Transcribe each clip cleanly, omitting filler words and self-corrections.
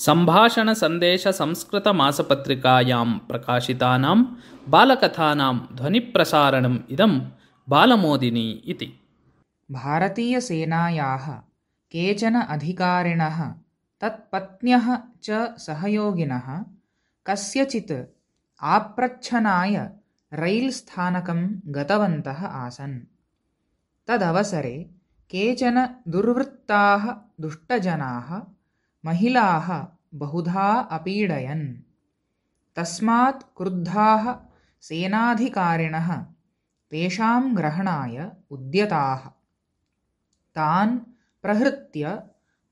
सम्भाषणसन्देशसंस्कृतमासपत्रिकायां प्रकाशितानां बालकथानां ध्वनिप्रसारणम् इदं बालमोदिनी इति। भारतीयसेनायाः केचन अधिकारिणः तत्पत्न्यः च सहयोगिनः कस्यचित् आप्रच्छनाय रैल् स्थानकं गतवन्तः आसन्। तदवसरे केचन दुर्वृत्ताः दुष्टजनाः महिलाः बहुधा अपीडयन्। तस्मात् क्रुद्धाः सेनाधिकारिणः तेषां ग्रहणाय उद्यताः। तान् प्रहृत्य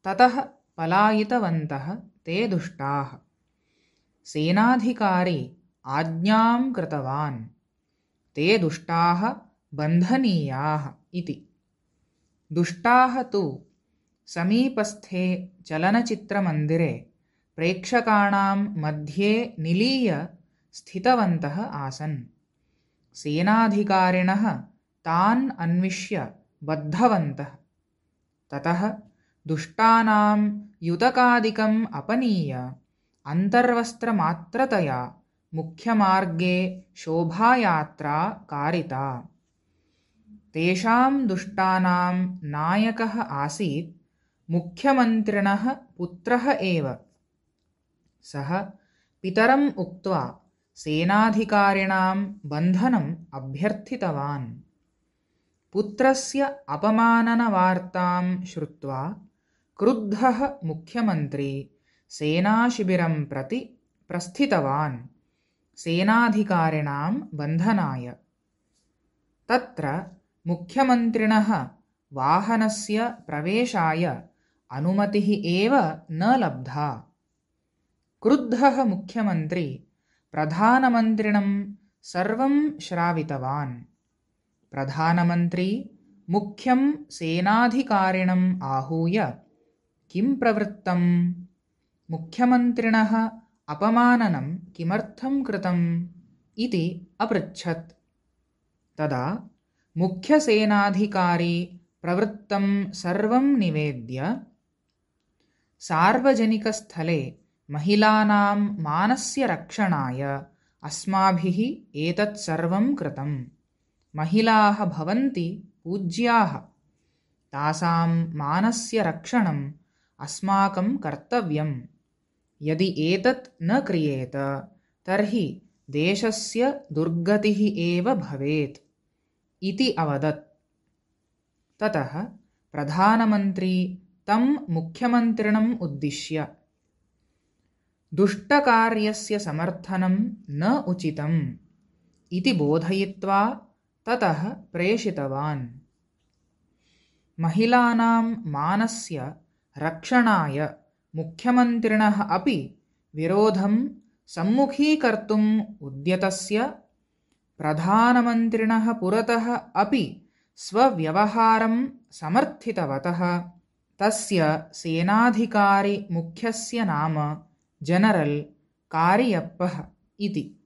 ततः पलायितवन्तः ते दुष्टाः। सेनाधिकारी आज्ञां कृतवान्, ते दुष्टाः बन्धनीयाः इति। दुष्टाः तु समीपस्थे चलनचित्रमन्दिरे प्रेक्षकाणां मध्ये निलीय स्थितवन्तः आसन्। सेनाधिकारिणः तान् अन्विष्य बद्धवन्तः। ततः दुष्टानां युतकादिकम् अपनीय अन्तर्वस्त्रमात्रतया मुख्यमार्गे शोभायात्रा कारिता। तेषां दुष्टानां नायकः आसीत् मुख्यमन्त्रिणः पुत्रः एव। सः पितरम् उक्त्वा सेनाधिकारिणां बन्धनम् अभ्यर्थितवान्। पुत्रस्य अपमाननवार्तां श्रुत्वा क्रुद्धः मुख्यमन्त्री सेनाशिबिरं प्रति प्रस्थितवान् सेनाधिकारिणां बन्धनाय। तत्र मुख्यमन्त्रिणः वाहनस्य प्रवेशाय अनुमतिः एव न लब्धा। क्रुद्धः मुख्यमन्त्री प्रधानमन्त्रिणं सर्वं श्रावितवान्। प्रधानमन्त्री मुख्यं सेनाधिकारिणम् आहूय किं प्रवृत्तम्, मुख्यमन्त्रिणः अपमाननं किमर्थं कृतम् इति अपृच्छत्। तदा मुख्यसेनाधिकारी प्रवृत्तं सर्वं निवेद्य, सार्वजनिकस्थले महिलानां मानस्य रक्षणाय अस्माभिः एतत् सर्वं कृतम्। महिलाः भवन्ति पूज्याः, तासां मानस्य रक्षणम् अस्माकं कर्तव्यम्। यदि एतत् न क्रियेत तर्हि देशस्य दुर्गतिः एव भवेत् इति अवदत्। ततः प्रधानमन्त्री तं मुख्यमन्त्रिणम् उद्दिश्य, दुष्टकार्यस्य समर्थनं न उचितम् इति बोधयित्वा ततः प्रेषितवान्। महिलानां मानस्य रक्षणाय मुख्यमन्त्रिणः अपि विरोधं सम्मुखीकर्तुम् उद्यतस्य प्रधानमन्त्रिणः पुरतः अपि स्वव्यवहारं समर्थितवतः तस्य सेनाधिकारी मुख्यस्य नाम जनरल् कारियप्पः इति।